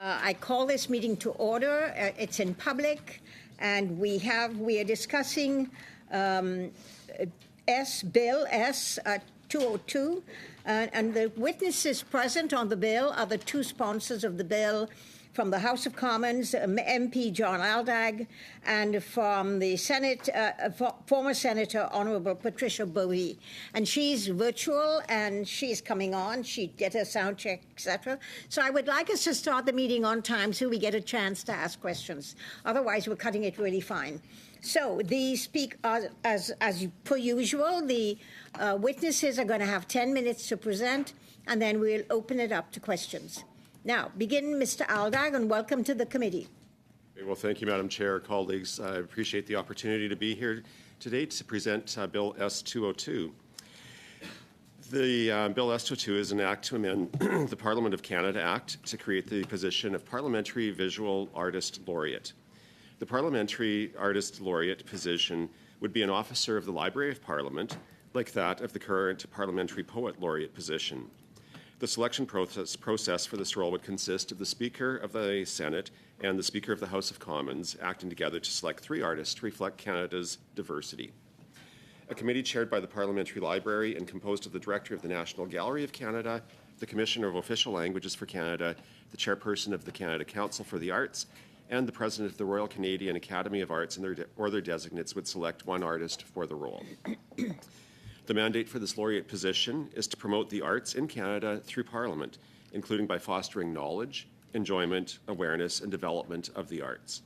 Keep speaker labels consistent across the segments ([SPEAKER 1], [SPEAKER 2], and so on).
[SPEAKER 1] I call this meeting to order. It's in public, and we are discussing Bill S. 202, and the witnesses present on the bill are the two sponsors of the bill. From the House of Commons, MP John Aldag, and from the Senate, former Senator Honourable Patricia Bowie. And she's virtual, and she's coming on. She did her sound check, etc. So I would like us to start the meeting on time so we get a chance to ask questions. Otherwise, we're cutting it really fine. So as per usual, the witnesses are going to have 10 minutes to present, and then we'll open it up to questions. Now, begin, Mr. Aldag, and welcome to the committee.
[SPEAKER 2] Well, thank you, Madam Chair, colleagues. I appreciate the opportunity to be here today to present Bill S-202. The Bill S-202 is an act to amend the Parliament of Canada Act to create the position of Parliamentary Visual Artist Laureate. The Parliamentary Artist Laureate position would be an officer of the Library of Parliament, like that of the current Parliamentary Poet Laureate position. The selection process for this role would consist of the Speaker of the Senate and the Speaker of the House of Commons acting together to select three artists to reflect Canada's diversity. A committee chaired by the Parliamentary Library and composed of the Director of the National Gallery of Canada, the Commissioner of Official Languages for Canada, the Chairperson of the Canada Council for the Arts, and the President of the Royal Canadian Academy of Arts and their designates would select one artist for the role. The mandate for this laureate position is to promote the arts in Canada through Parliament, including by fostering knowledge, enjoyment, awareness, and development of the arts.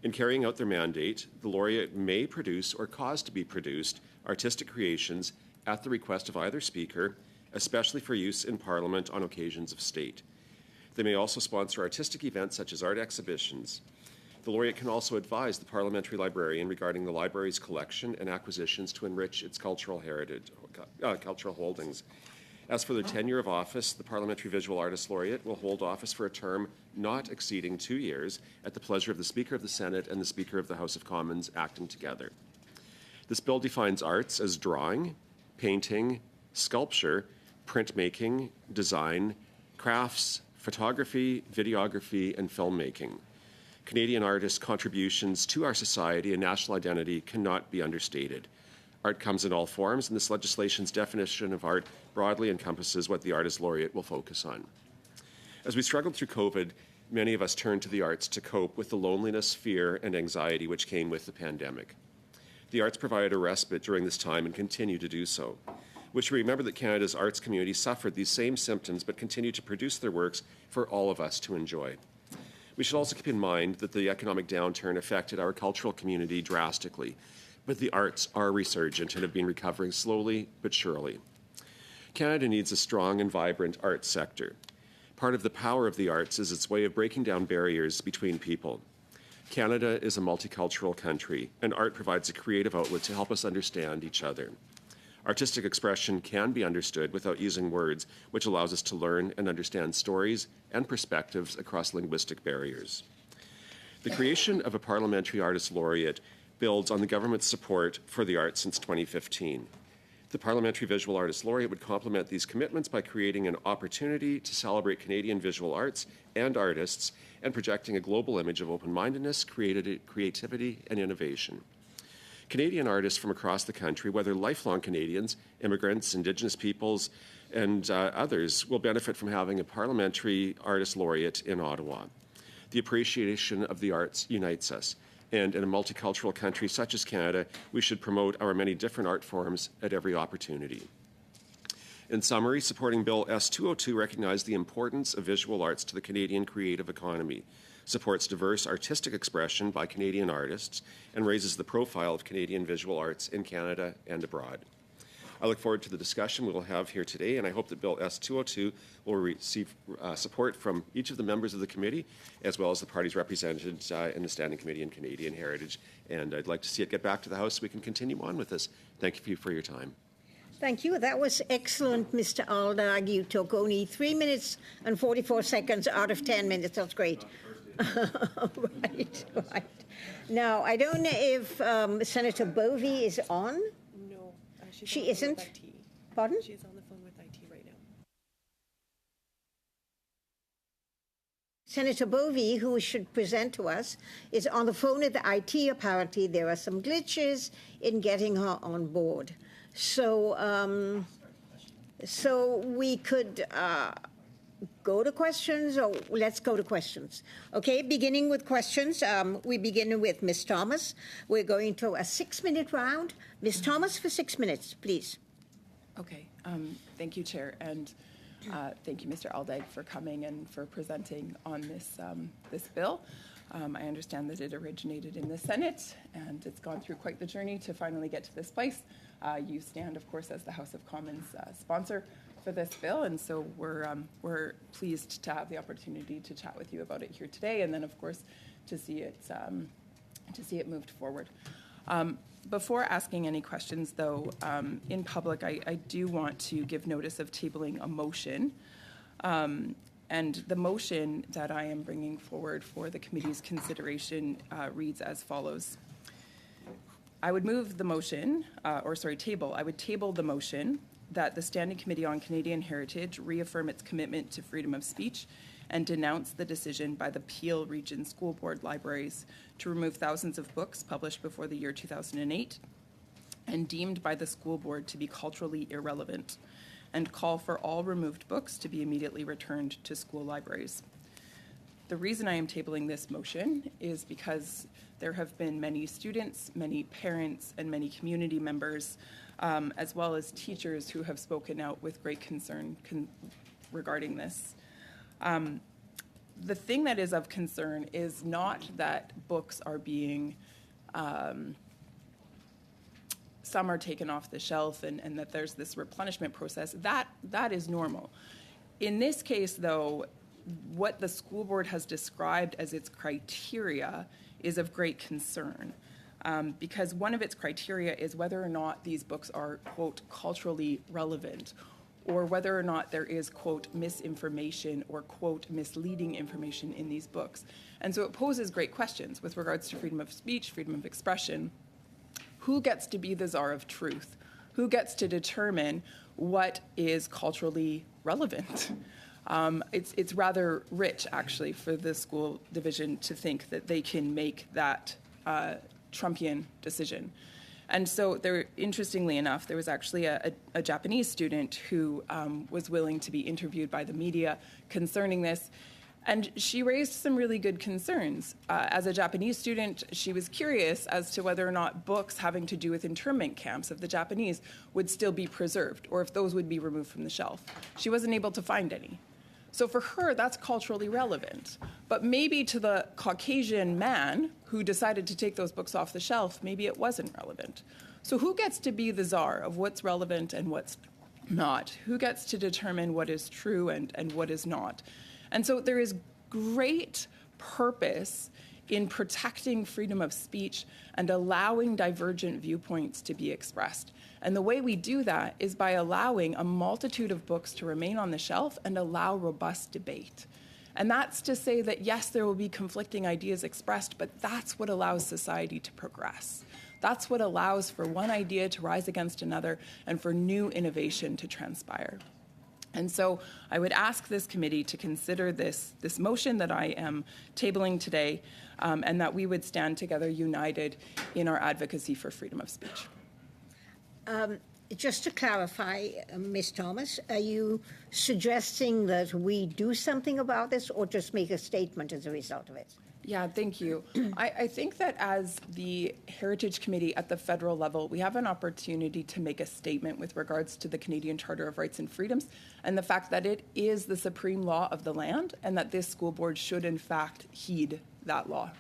[SPEAKER 2] In carrying out their mandate, the laureate may produce or cause to be produced artistic creations at the request of either speaker, especially for use in Parliament on occasions of state. They may also sponsor artistic events such as art exhibitions. The laureate can also advise the parliamentary librarian regarding the library's collection and acquisitions to enrich its cultural holdings. As for their tenure of office, the Parliamentary Visual Artist Laureate will hold office for a term not exceeding 2 years at the pleasure of the Speaker of the Senate and the Speaker of the House of Commons acting together. This bill defines arts as drawing, painting, sculpture, printmaking, design, crafts, photography, videography, and filmmaking. Canadian artists' contributions to our society and national identity cannot be understated. Art comes in all forms, and this legislation's definition of art broadly encompasses what the Artist Laureate will focus on. As we struggled through COVID, many of us turned to the arts to cope with the loneliness, fear, and anxiety which came with the pandemic. The arts provided a respite during this time and continue to do so. We should remember that Canada's arts community suffered these same symptoms but continue to produce their works for all of us to enjoy. We should also keep in mind that the economic downturn affected our cultural community drastically, but the arts are resurgent and have been recovering slowly but surely. Canada needs a strong and vibrant arts sector. Part of the power of the arts is its way of breaking down barriers between people. Canada is a multicultural country, and art provides a creative outlet to help us understand each other. Artistic expression can be understood without using words, which allows us to learn and understand stories and perspectives across linguistic barriers. The creation of a Parliamentary Artist Laureate builds on the government's support for the arts since 2015. The Parliamentary Visual Artist Laureate would complement these commitments by creating an opportunity to celebrate Canadian visual arts and artists and projecting a global image of open-mindedness, creativity, and innovation. Canadian artists from across the country, whether lifelong Canadians, immigrants, Indigenous peoples, and others, will benefit from having a Parliamentary Artist Laureate in Ottawa. The appreciation of the arts unites us, and in a multicultural country such as Canada, we should promote our many different art forms at every opportunity. In summary, supporting Bill S-202 recognizes the importance of visual arts to the Canadian creative economy, supports diverse artistic expression by Canadian artists, and raises the profile of Canadian visual arts in Canada and abroad. I look forward to the discussion we will have here today, and I hope that Bill S-202 will receive support from each of the members of the committee, as well as the parties represented in the Standing Committee on Canadian Heritage. And I'd like to see it get back to the House so we can continue on with this. Thank you for your time.
[SPEAKER 1] Thank you. That was excellent, Mr. Aldag. You took only 3 minutes and 44 seconds out of 10 minutes. That's great. Right. Now, I don't know if Senator Bowie is on.
[SPEAKER 3] No,
[SPEAKER 1] she isn't.
[SPEAKER 3] IT.
[SPEAKER 1] Pardon?
[SPEAKER 3] She's on the phone with IT right now.
[SPEAKER 1] Senator Bovee, who should present to us, is on the phone at the IT. Apparently, there are some glitches in getting her on board. So, so we could go to questions, or let's go to questions. Okay, beginning with questions. We begin with Ms. Thomas. We're going to a 6-minute round. Ms. Thomas for 6 minutes, please.
[SPEAKER 3] Okay. Thank you, Chair, and thank you, Mr. Aldag, for coming and for presenting on this bill. I understand that it originated in the Senate, and it's gone through quite the journey to finally get to this place. You stand, of course, as the House of Commons sponsor for this bill, and so we're pleased to have the opportunity to chat with you about it here today, and then, of course, to see it moved forward. Before asking any questions, though, in public, I do want to give notice of tabling a motion. And the motion that I am bringing forward for the committee's consideration reads as follows. I would move the motion, I would table the motion that the Standing Committee on Canadian Heritage reaffirm its commitment to freedom of speech and denounce the decision by the Peel Region School Board Libraries to remove thousands of books published before the year 2008 and deemed by the school board to be culturally irrelevant, and call for all removed books to be immediately returned to school libraries. The reason I am tabling this motion is because there have been many students, many parents, and many community members, as well as teachers who have spoken out with great concern regarding this. The thing that is of concern is not that books are being, some are taken off the shelf and that there's this replenishment process. That is normal. In this case, though, what the school board has described as its criteria is of great concern. Because one of its criteria is whether or not these books are, quote, culturally relevant, or whether or not there is, quote, misinformation or, quote, misleading information in these books. And so it poses great questions with regards to freedom of speech, freedom of expression. Who gets to be the czar of truth? Who gets to determine what is culturally relevant? It's rather rich, actually, for the school division to think that they can make that Trumpian decision. And so interestingly enough, there was actually a Japanese student who was willing to be interviewed by the media concerning this. And she raised some really good concerns. As a Japanese student, she was curious as to whether or not books having to do with internment camps of the Japanese would still be preserved, or if those would be removed from the shelf. She wasn't able to find any. So for her, that's culturally relevant. But maybe to the Caucasian man who decided to take those books off the shelf, maybe it wasn't relevant. So who gets to be the czar of what's relevant and what's not? Who gets to determine what is true and what is not? And so there is great purpose in protecting freedom of speech and allowing divergent viewpoints to be expressed. And the way we do that is by allowing a multitude of books to remain on the shelf and allow robust debate. And that's to say that, yes, there will be conflicting ideas expressed, but that's what allows society to progress. That's what allows for one idea to rise against another and for new innovation to transpire. And so I would ask this committee to consider this motion that I am tabling today, and that we would stand together united in our advocacy for freedom of speech.
[SPEAKER 1] Just to clarify, Ms. Thomas, are you suggesting that we do something about this or just make a statement as a result of it?
[SPEAKER 3] Yeah, thank you. I think that as the Heritage Committee at the federal level, we have an opportunity to make a statement with regards to the Canadian Charter of Rights and Freedoms and the fact that it is the supreme law of the land and that this school board should, in fact, heed that law.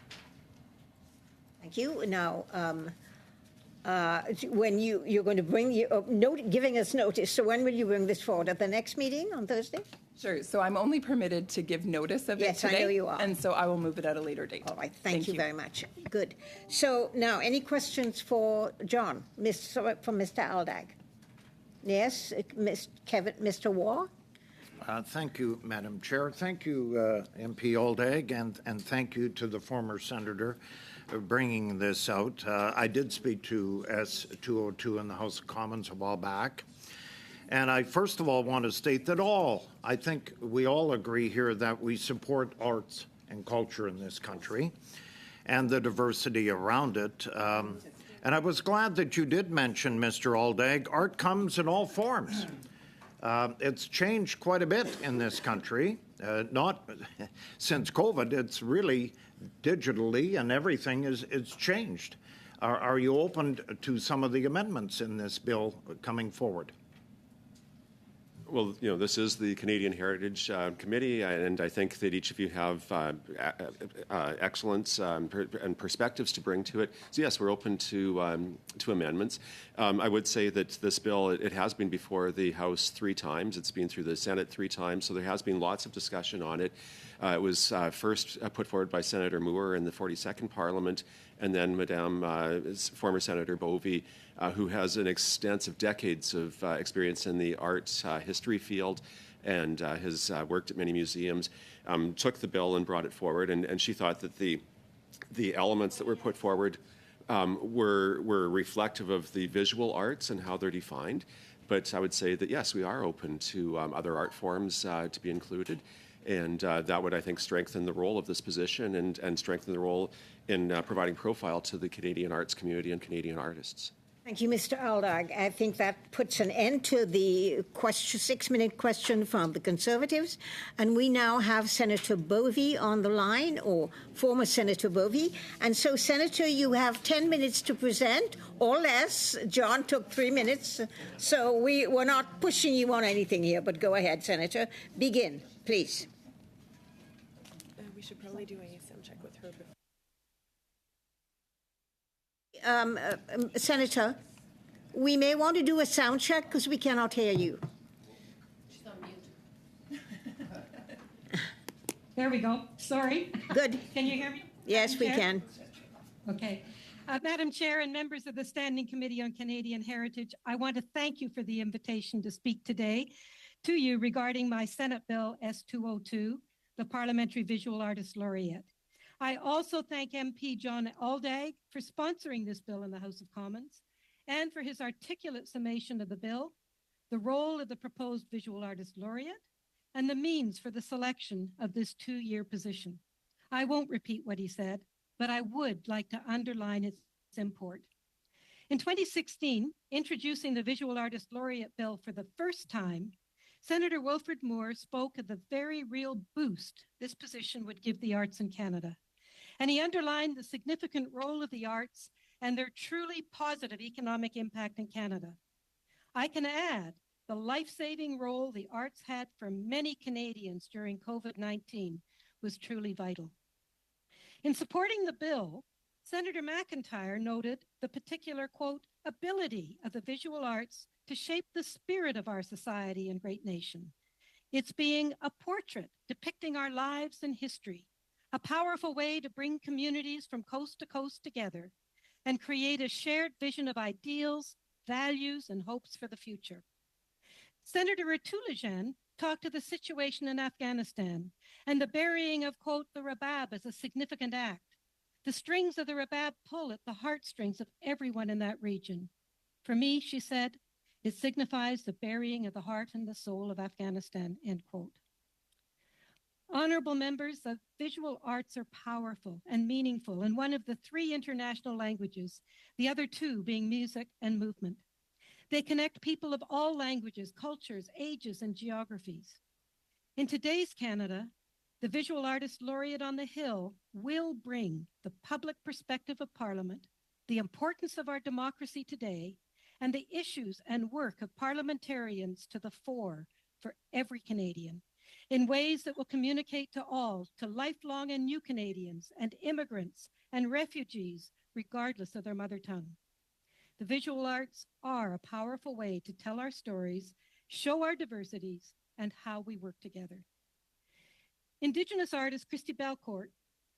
[SPEAKER 1] Thank you. Now, when you're going to bring giving us notice, so when will you bring this forward? At the next meeting on Thursday?
[SPEAKER 3] Sure. So I'm only permitted to give notice of it today.
[SPEAKER 1] Yes, I know you are.
[SPEAKER 3] And so I will move it at a later date.
[SPEAKER 1] All right. Thank you very much. Good. So now, any questions for John from Mr. Aldag? Yes, Mr. Waugh?
[SPEAKER 4] Thank you, Madam Chair. Thank you, MP Aldag, and thank you to the former senator for bringing this out. I did speak to S202 in the House of Commons a while back, And I first of all want to state that I think we all agree here that we support arts and culture in this country and the diversity around it. And I was glad that you did mention, Mr. Aldag, art comes in all forms. It's changed quite a bit in this country, not since COVID. It's really digitally, and everything is changed. Are you open to some of the amendments in this bill coming forward?
[SPEAKER 2] Well, this is the Canadian Heritage Committee, and I think that each of you have excellence and perspectives to bring to it. So yes, we're open to amendments. I would say that this bill, it has been before the House 3 times. It's been through the Senate 3 times, so there has been lots of discussion on it. It was first put forward by Senator Moore in the 42nd Parliament, and then former Senator Bovey, who has an extensive decades of experience in the arts history field and has worked at many museums, took the bill and brought it forward. And she thought that the elements that were put forward were reflective of the visual arts and how they're defined. But I would say that, yes, we are open to other art forms to be included. And that would, I think, strengthen the role of this position and strengthen the role in providing profile to the Canadian arts community and Canadian artists.
[SPEAKER 1] Thank you, Mr. Aldag. I think that puts an end to the 6-minute question from the Conservatives. And we now have Senator Bovey on the line, or former Senator Bovey. And so, Senator, you have 10 minutes to present, or less. John took 3 minutes. So we're not pushing you on anything here, but go ahead, Senator. Begin, please.
[SPEAKER 5] We should probably do a sound check with her before.
[SPEAKER 1] Senator, we may want to do a sound check because we cannot hear you.
[SPEAKER 6] She's on mute. There we go. Sorry.
[SPEAKER 1] Good.
[SPEAKER 6] Can you hear me?
[SPEAKER 1] Yes, we
[SPEAKER 6] Chair?
[SPEAKER 1] can.
[SPEAKER 6] Okay. Madam Chair and members of the Standing Committee on Canadian Heritage, I want to thank you for the invitation to speak today to you regarding my Senate Bill S-202, the Parliamentary Visual Artist Laureate. I also thank MP John Aldag for sponsoring this bill in the House of Commons and for his articulate summation of the bill, the role of the proposed Visual Artist Laureate, and the means for the selection of this 2-year position. I won't repeat what he said, but I would like to underline its import. In 2016, introducing the Visual Artist Laureate Bill for the first time, Senator Wilfred Moore spoke of the very real boost this position would give the arts in Canada. And he underlined the significant role of the arts and their truly positive economic impact in Canada. I can add the life-saving role the arts had for many Canadians during COVID-19 was truly vital. In supporting the bill, Senator McIntyre noted the particular, quote, ability of the visual arts to shape the spirit of our society and great nation. It's being a portrait depicting our lives and history, a powerful way to bring communities from coast to coast together and create a shared vision of ideals, values, and hopes for the future. Senator Ratulijan talked of the situation in Afghanistan and the burying of, quote, the rabab as a significant act. The strings of the rabab pull at the heartstrings of everyone in that region. For me, she said, it signifies the burying of the heart and the soul of Afghanistan, end quote. Honorable members, the visual arts are powerful and meaningful in one of the 3 international languages, the other 2 being music and movement. They connect people of all languages, cultures, ages, and geographies. In today's Canada, the Visual Artist Laureate on the Hill will bring the public perspective of Parliament, the importance of our democracy today, and the issues and work of parliamentarians to the fore for every Canadian, in ways that will communicate to all, to lifelong and new Canadians and immigrants and refugees, regardless of their mother tongue. The visual arts are a powerful way to tell our stories, show our diversities, and how we work together. Indigenous artist Christy Belcourt,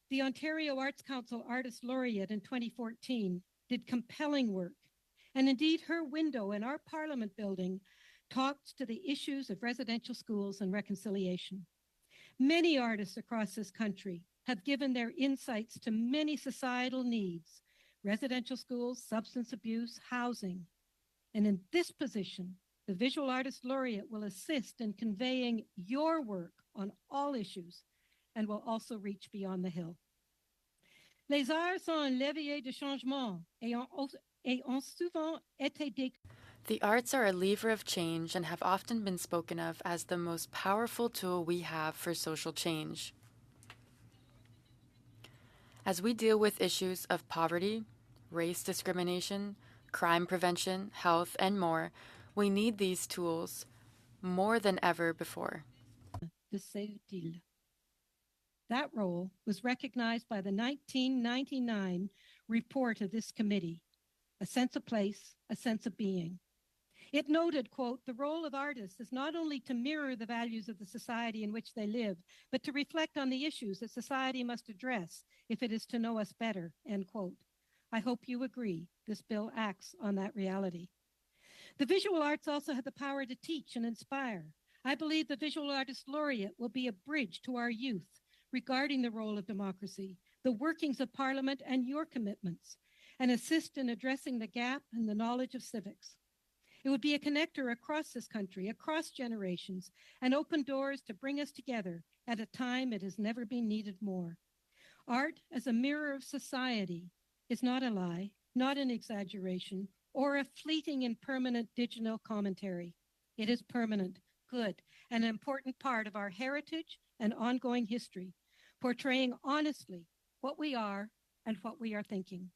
[SPEAKER 6] the Ontario Arts Council Artist Laureate in 2014, did compelling work. And indeed, her window in our Parliament building talks to the issues of residential schools and reconciliation. Many artists across this country have given their insights to many societal needs, residential schools, substance abuse, housing. And in this position, The Visual Artist Laureate will assist in conveying your work on all issues and will also reach beyond the hill. Les arts sont un levier de changement et ont souvent été
[SPEAKER 7] The arts are a lever of change and have often been spoken of as the most powerful tool we have for social change. As we deal with issues of poverty, race discrimination, crime prevention, health, and more, we need these tools more than ever before.
[SPEAKER 6] de ces utile. That role was recognized by the 1999 report of this committee, A Sense of Place, A Sense of Being. It noted, quote, the role of artists is not only to mirror the values of the society in which they live, but to reflect on the issues that society must address if it is to know us better, end quote. I hope you agree this bill acts on that reality. The visual arts also have the power to teach and inspire. I believe the Visual Artist Laureate will be a bridge to our youth regarding the role of democracy, the workings of Parliament, and your commitments, and assist in addressing the gap in the knowledge of civics. It would be a connector across this country, across generations, and open doors to bring us together at a time it has never been needed more. Art as a mirror of society is not a lie, not an exaggeration, or a fleeting and permanent digital commentary. It is permanent, good, and an important part of our heritage and ongoing history, portraying honestly what we are and what we are thinking.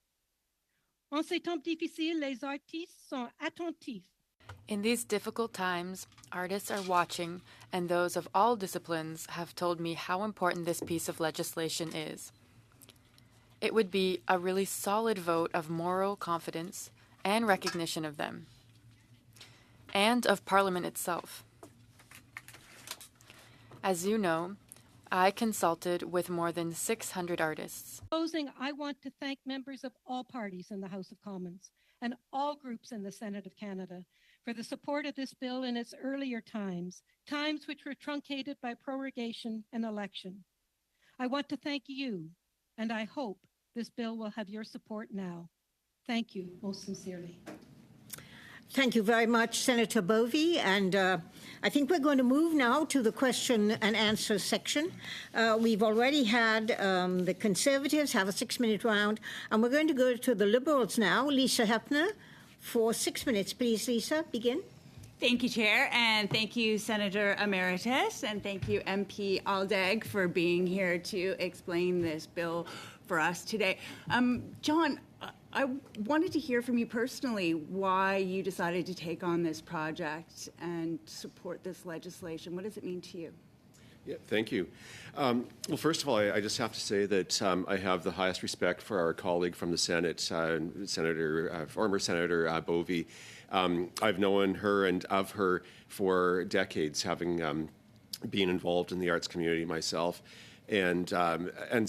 [SPEAKER 6] En ces temps difficiles, les artistes sont attentifs.
[SPEAKER 7] In these difficult times, artists are watching, and those of all disciplines have told me how important this piece of legislation is. It would be a really solid vote of moral confidence and recognition of them, and of Parliament itself. As you know, I consulted with more than 600 artists.
[SPEAKER 6] In closing, I want to thank members of all parties in the House of Commons and all groups in the Senate of Canada for the support of this bill in its earlier times, times which were truncated by prorogation and election. I want to thank you, and I hope this bill will have your support now. Thank you most sincerely.
[SPEAKER 1] Thank you very much, Senator Bovey. And I think we're going to move now to the question and answer section. We've already had the Conservatives have a 6-minute round, and we're going to go to the Liberals now. Lisa Hepner for 6 minutes. Please, Lisa, begin.
[SPEAKER 8] Thank you, Chair, and thank you, Senator Emeritus, and thank you, MP Aldag, for being here to explain this bill for us today. John, I wanted to hear from you personally why you decided to take on this project and support this legislation. What does it mean to you?
[SPEAKER 2] Yeah, thank you. Well, first of all, I just have to say that I have the highest respect for our colleague from the Senate, former Senator Bovey. I've known her and of her for decades, having been involved in the arts community myself. And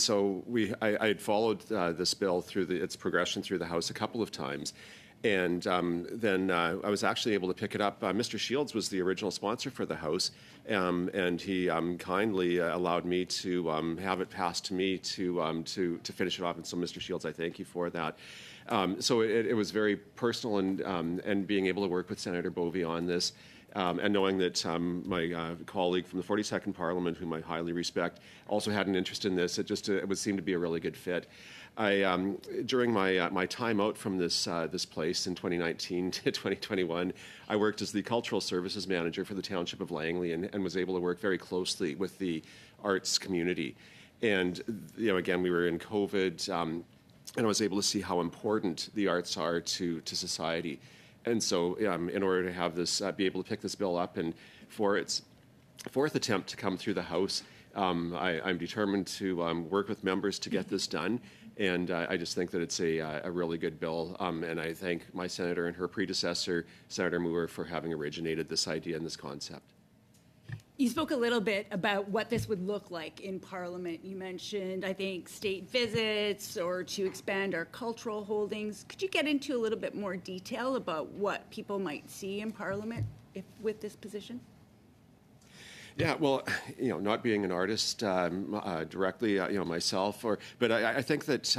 [SPEAKER 2] so I had followed this bill through its progression through the House a couple of times. And then I was actually able to pick it up. Mr. Shields was the original sponsor for the House, and he kindly allowed me to have it passed to me to finish it off. And so, Mr. Shields, I thank you for that. So it was very personal, and being able to work with Senator Bovey on this, and knowing that my colleague from the 42nd Parliament, whom I highly respect, also had an interest in this, it would seem to be a really good fit. During my time out from this place in 2019 to 2021, I worked as the Cultural Services Manager for the Township of Langley, and was able to work very closely with the arts community. And again, we were in COVID, and I was able to see how important the arts are to society. And so, in order to have this, be able to pick this bill up, and for its fourth attempt to come through the House, I'm determined to work with members to get this done. And I just think that it's a really good bill. And I thank my senator and her predecessor, Senator Moore, for having originated this idea and this concept.
[SPEAKER 8] You spoke a little bit about what this would look like in Parliament. You mentioned, I think, state visits or to expand our cultural holdings. Could you get into a little bit more detail about what people might see in Parliament with this position?
[SPEAKER 2] Yeah, well, not being an artist directly, myself, but I think that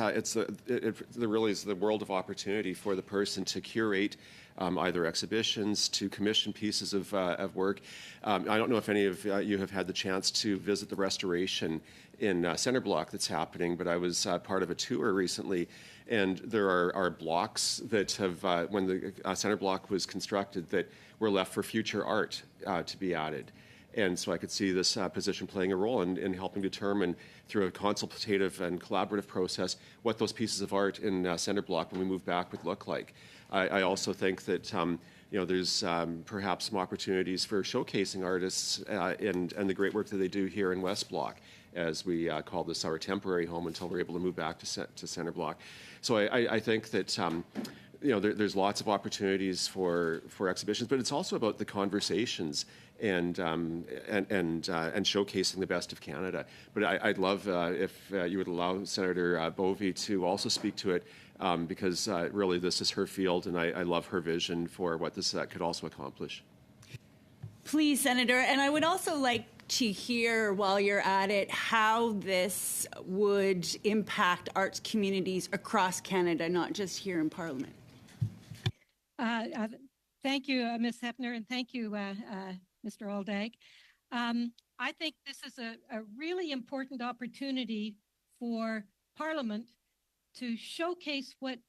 [SPEAKER 2] it really is the world of opportunity for the person to curate either exhibitions, to commission pieces of work. I don't know if any of you have had the chance to visit the restoration in Center Block that's happening, but I was part of a tour recently, and there are blocks that have, when the Center Block was constructed, that were left for future art to be added. And so I could see this position playing a role in helping determine, through a consultative and collaborative process, what those pieces of art in Center Block, when we move back, would look like. I also think that there's perhaps some opportunities for showcasing artists and the great work that they do here in West Block, as we call this our temporary home until we're able to move back to Center Block. So I think that there's lots of opportunities for exhibitions, but it's also about the conversations and showcasing the best of Canada. But I'd love if you would allow Senator Bovey to also speak to it, because really this is her field, and I love her vision for what this could also accomplish.
[SPEAKER 8] Please, Senator. And I would also like to hear, while you're at it, how this would impact arts communities across Canada, not just here in Parliament.
[SPEAKER 6] Thank you, Ms. Hepner, and thank you, Mr. Aldag. I think this is a really important opportunity for Parliament to showcase what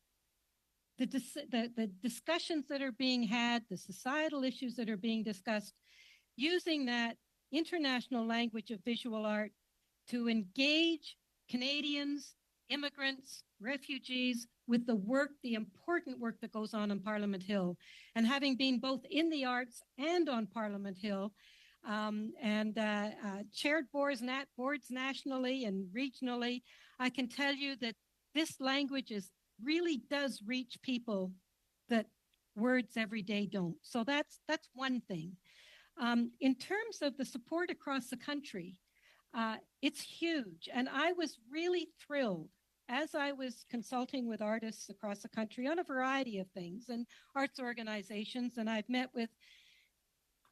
[SPEAKER 6] the discussions that are being had, the societal issues that are being discussed, using that international language of visual art to engage Canadians, immigrants, refugees with the work, the important work that goes on Parliament Hill. And having been both in the arts and on Parliament Hill, and chaired boards nationally and regionally, I can tell you that this language really does reach people that words every day don't. So that's one thing. In terms of the support across the country, it's huge. And I was really thrilled as I was consulting with artists across the country on a variety of things and arts organizations. And I've met with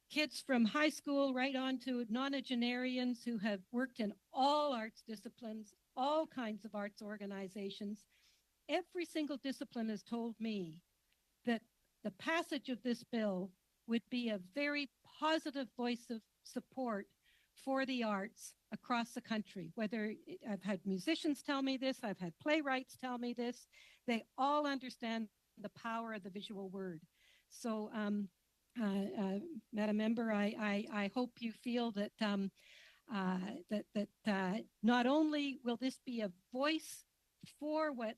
[SPEAKER 6] kids from high school right on to nonagenarians who have worked in all arts disciplines, all kinds of arts organizations. Every single discipline has told me that the passage of this bill would be a very positive voice of support for the arts across the country. I've had musicians tell me this, I've had playwrights tell me this. They all understand the power of the visual word. So, Madam Member, I hope you feel that not only will this be a voice for what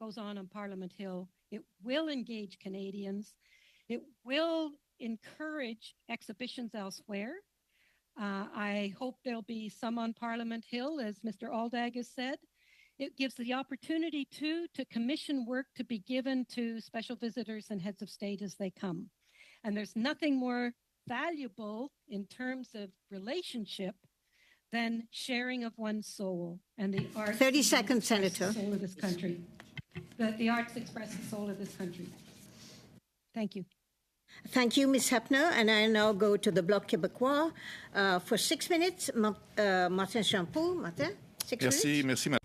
[SPEAKER 6] goes on Parliament Hill, it will engage Canadians, it will encourage exhibitions elsewhere. I hope there'll be some on Parliament Hill, as Mr. Aldag has said. It gives the opportunity to commission work to be given to special visitors and heads of state as they come. And there's nothing more valuable in terms of relationship than sharing of one's soul, and the arts.
[SPEAKER 1] 30 seconds, Senator.
[SPEAKER 6] The soul of this country. The arts express the soul of this country. Thank you.
[SPEAKER 1] Thank you, Ms. Hepner. And I now go to the Bloc Québécois for 6 minutes. Martin Champoux. Martin, 6 minutes.
[SPEAKER 9] Merci.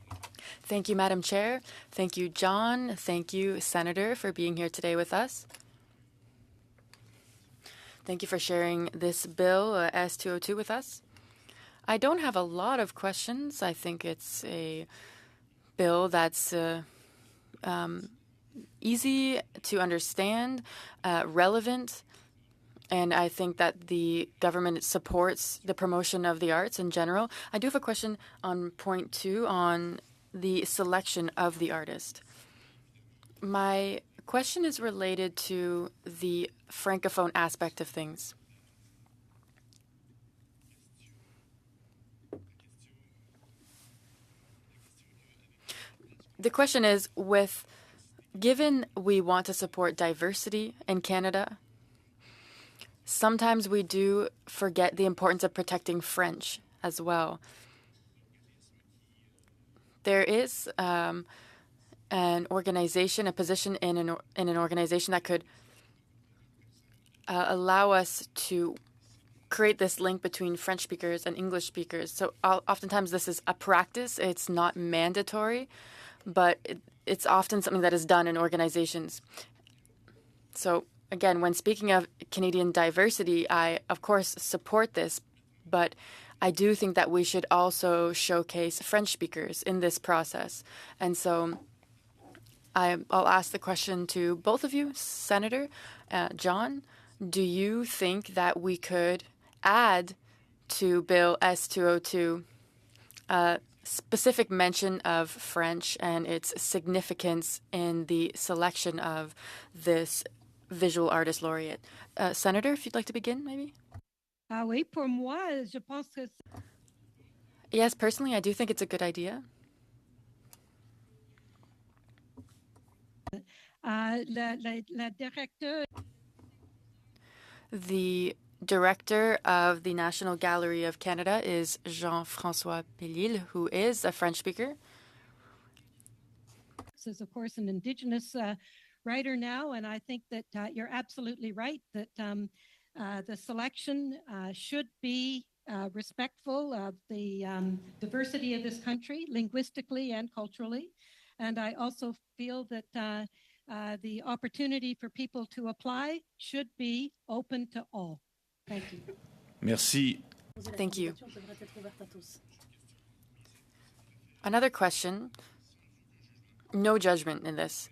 [SPEAKER 7] Thank you, Madam Chair. Thank you, John. Thank you, Senator, for being here today with us. Thank you for sharing this bill, S202, with us. I don't have a lot of questions. I think it's a bill that's easy to understand, relevant, and I think that the government supports the promotion of the arts in general. I do have a question on point 2 on the selection of the artist. My question is related to the Francophone aspect of things. The question is, given we want to support diversity in Canada, sometimes we do forget the importance of protecting French as well. There is an organization, a position in an organization that could allow us to create this link between French speakers and English speakers. So oftentimes this is a practice. It's not mandatory, but it's often something that is done in organizations. So again, when speaking of Canadian diversity, I, of course, support this, but I do think that we should also showcase French speakers in this process. And so I'll ask the question to both of you. Senator John, do you think that we could add to Bill S-202 a specific mention of French and its significance in the selection of this Visual Artist Laureate? Senator, if you'd like to begin, maybe?
[SPEAKER 6] Oui, pour moi, je pense que...
[SPEAKER 7] Yes, personally, I do think it's a good idea.
[SPEAKER 6] La directeur...
[SPEAKER 7] The director of the National Gallery of Canada is Jean-François Bellil, who is a French speaker.
[SPEAKER 6] This is, of course, an Indigenous writer now, and I think that you're absolutely right that the selection should be respectful of the diversity of this country, linguistically and culturally. And I also feel that the opportunity for people to apply should be open to all. Thank you.
[SPEAKER 9] Merci.
[SPEAKER 7] Thank you. Another question. No judgment in this.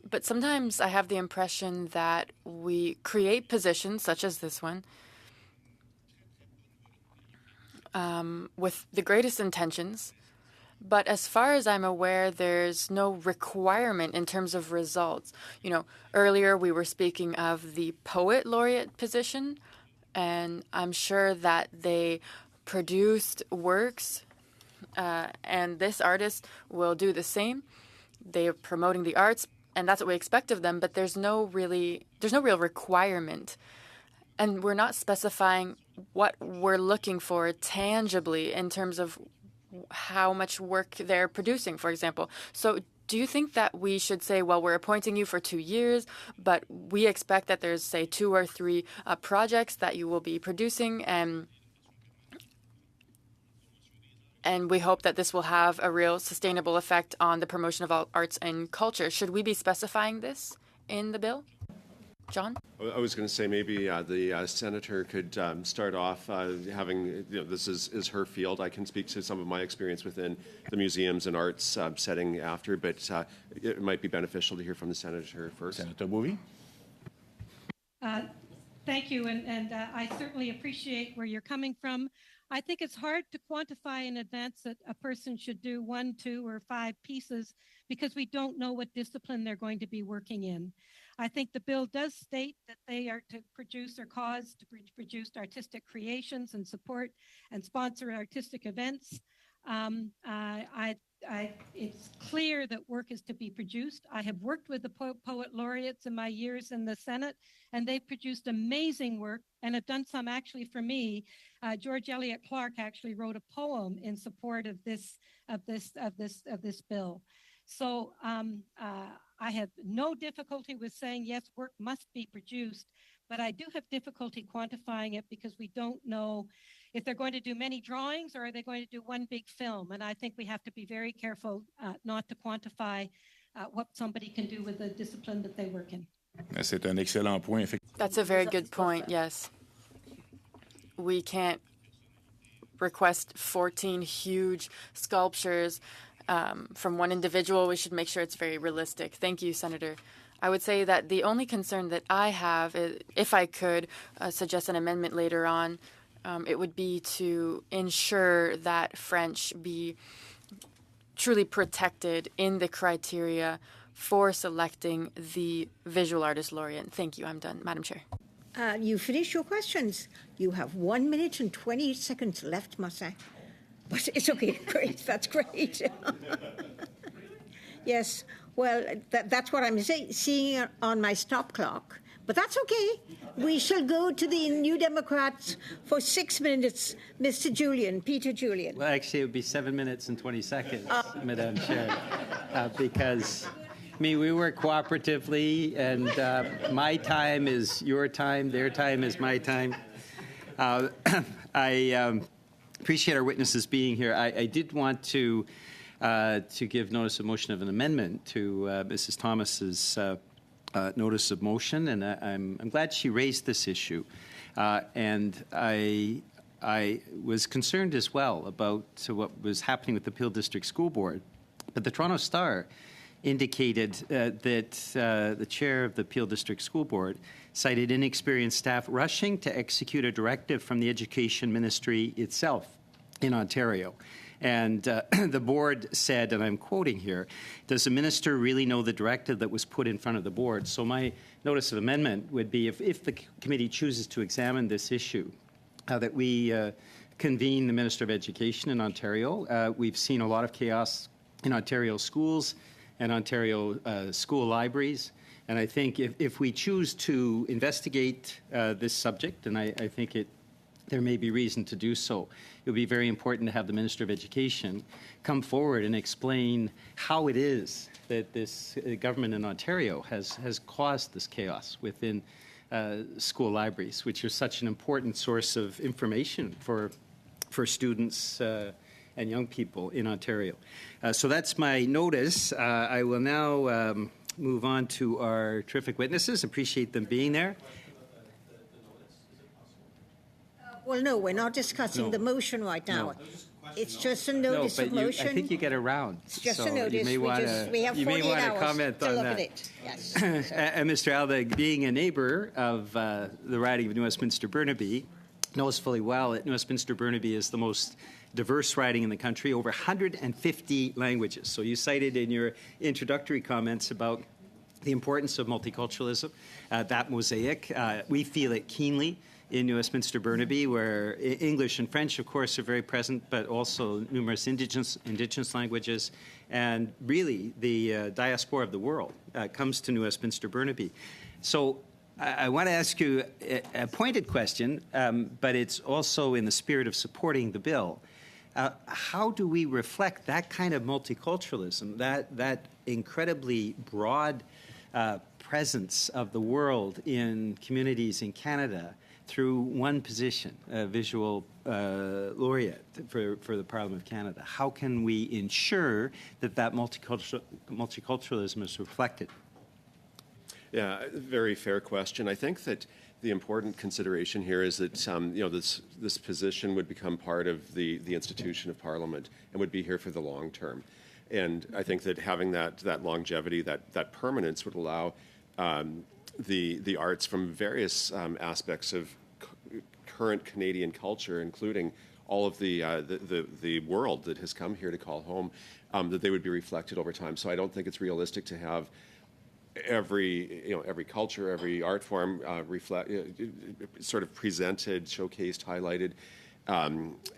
[SPEAKER 7] But sometimes I have the impression that we create positions, such as this one, with the greatest intentions. But as far as I'm aware, there's no requirement in terms of results. You know, earlier we were speaking of the poet laureate position, and I'm sure that they produced works, and this artist will do the same. They are promoting the arts, and that's what we expect of them, but there's no real requirement. And we're not specifying what we're looking for tangibly in terms of how much work they're producing, for example. So do you think that we should say, well, we're appointing you for 2 years, but we expect that there's, say, 2 or 3 projects that you will be producing, and we hope that this will have a real sustainable effect on the promotion of all arts and culture? Should we be specifying this in the bill? John?
[SPEAKER 2] I was going to say maybe the senator could start off having, this is her field. I can speak to some of my experience within the museums and arts setting after, but it might be beneficial to hear from the senator first.
[SPEAKER 9] Senator Bowie?
[SPEAKER 6] Thank you, and I certainly appreciate where you're coming from. I think it's hard to quantify in advance that a person should do 1, 2, or 5 pieces because we don't know what discipline they're going to be working in. I think the bill does state that they are to produce or cause to produce artistic creations and support and sponsor artistic events. It's clear that work is to be produced. I have worked with the poet laureates in my years in the Senate, and they've produced amazing work and have done some actually for me. George Eliot Clark actually wrote a poem in support of this bill. So I have no difficulty with saying, yes, work must be produced, but I do have difficulty quantifying it because we don't know if they're going to do many drawings or are they going to do one big film. And I think we have to be very careful not to quantify what somebody can do with the discipline that they work in.
[SPEAKER 9] C'est un excellent point.
[SPEAKER 7] That's a very good point, yes. We can't request 14 huge sculptures from one individual. We should make sure it's very realistic. Thank you, Senator. I would say that the only concern that I have, is, if I could suggest an amendment later on, it would be to ensure that French be truly protected in the criteria for selecting the Visual Artist Laureate. Thank you. I'm done, Madam Chair.
[SPEAKER 1] You finish your questions. You have 1 minute and 20 seconds left, Marseille. But it's okay. Great. That's great. Yes. Well, that's what I'm seeing on my stop clock. But that's okay. We shall go to the New Democrats for 6 minutes. Mr. Julian, Peter Julian.
[SPEAKER 10] Well, actually, it would be 7 minutes and 20 seconds, Madam Chair, because we work cooperatively, and my time is your time, their time is my time. I appreciate our witnesses being here. I did want to give notice of motion of an amendment to Mrs. Thomas's notice of motion, and I'm glad she raised this issue. And I was concerned as well about what was happening with the Peel District School Board. But the Toronto Star indicated that the chair of the Peel District School Board cited inexperienced staff rushing to execute a directive from the Education Ministry itself in Ontario. And the board said, and I'm quoting here, does the minister really know the directive that was put in front of the board? So my notice of amendment would be if the committee chooses to examine this issue, that we convene the Minister of Education in Ontario. We've seen a lot of chaos in Ontario schools and Ontario school libraries. And I think if we choose to investigate this subject, and I think there may be reason to do so, it would be very important to have the Minister of Education come forward and explain how it is that this government in Ontario has caused this chaos within school libraries, which are such an important source of information for students and young people in Ontario. So that's my notice. I will now move on to our terrific witnesses. Appreciate them being there.
[SPEAKER 1] Well, no, we're not discussing the motion right now. It's just a notice of motion.
[SPEAKER 10] I think you get around.
[SPEAKER 1] It's just
[SPEAKER 10] so
[SPEAKER 1] a notice. We have 48 hours
[SPEAKER 10] comment
[SPEAKER 1] to
[SPEAKER 10] on
[SPEAKER 1] look
[SPEAKER 10] that.
[SPEAKER 1] at it. Yes.
[SPEAKER 10] And Mr. Aldag, being a neighbour of the riding of New Westminster Burnaby, knows fully well that New Westminster Burnaby is the most diverse riding in the country, over 150 languages. So you cited in your introductory comments about the importance of multiculturalism, that mosaic. We feel it keenly in New Westminster Burnaby, where English and French, of course, are very present, but also numerous indigenous languages. And really, the diaspora of the world comes to New Westminster Burnaby. So I want to ask you a pointed question, but it's also in the spirit of supporting the bill. How do we reflect that kind of multiculturalism, that incredibly broad presence of the world in communities in Canada through one position, visual laureate for the Parliament of Canada? How can we ensure that multiculturalism is reflected?
[SPEAKER 2] Yeah, very fair question. I think that the important consideration here is that this position would become part of the institution of Parliament and would be here for the long term. And I think that having that longevity, that permanence would allow the arts from various aspects of current Canadian culture, including all of the world that has come here to call home, that they would be reflected over time. So I don't think it's realistic to have every culture, every art form sort of presented, showcased, highlighted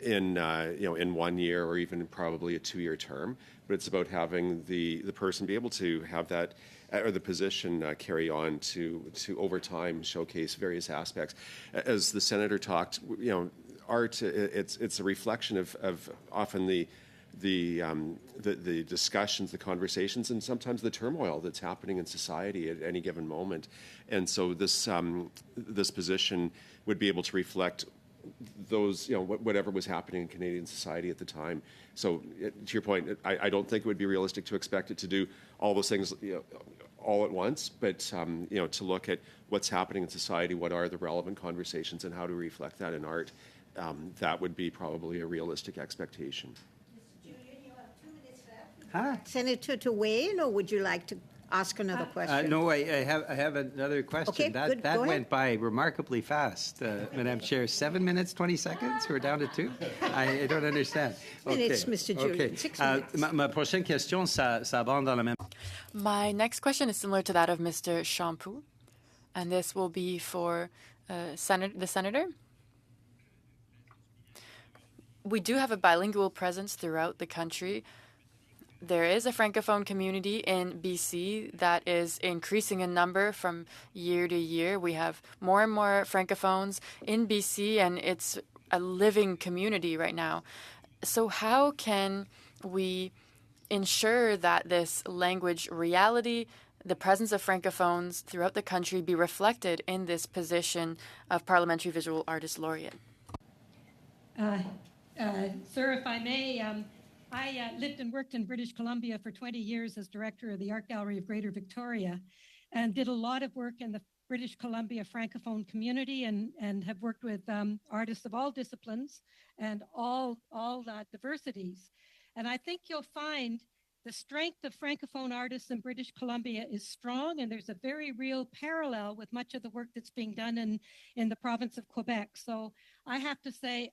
[SPEAKER 2] in 1 year or even probably a 2-year term. But it's about having the person be able to have that or the position carry on to over time showcase various aspects. As the senator talked, art it's a reflection of often the discussions, the conversations, and sometimes the turmoil that's happening in society at any given moment. And so this position would be able to reflect those, whatever was happening in Canadian society at the time. So to your point, I don't think it would be realistic to expect it to do all those things all at once, but to look at what's happening in society, what are the relevant conversations, and how to reflect that in art, that would be probably a realistic expectation.
[SPEAKER 1] Senator, to weigh in, or would you like to ask another question?
[SPEAKER 10] No, I have another question.
[SPEAKER 1] Okay, good.
[SPEAKER 10] That
[SPEAKER 1] Go ahead.
[SPEAKER 10] went by remarkably fast, Madam Chair. 7 minutes, 20 seconds? We're down to 2? I don't understand.
[SPEAKER 1] Minutes, Mr. Julian. 6 minutes.
[SPEAKER 10] Ma prochaine question, ça aborde dans la même...
[SPEAKER 7] My next question is similar to that of Mr. Champoux, and this will be for the senator. We do have a bilingual presence throughout the country. There is a Francophone community in BC that is increasing in number from year to year. We have more and more Francophones in BC, and it's a living community right now. So how can we ensure that this language reality, the presence of Francophones throughout the country be reflected in this position of Parliamentary Visual Artist Laureate?
[SPEAKER 6] Sir, if I may, I lived and worked in British Columbia for 20 years as director of the Art Gallery of Greater Victoria, and did a lot of work in the British Columbia Francophone community, and have worked with artists of all disciplines and all diversities. And I think you'll find the strength of Francophone artists in British Columbia is strong, and there's a very real parallel with much of the work that's being done in the province of Quebec. So I have to say,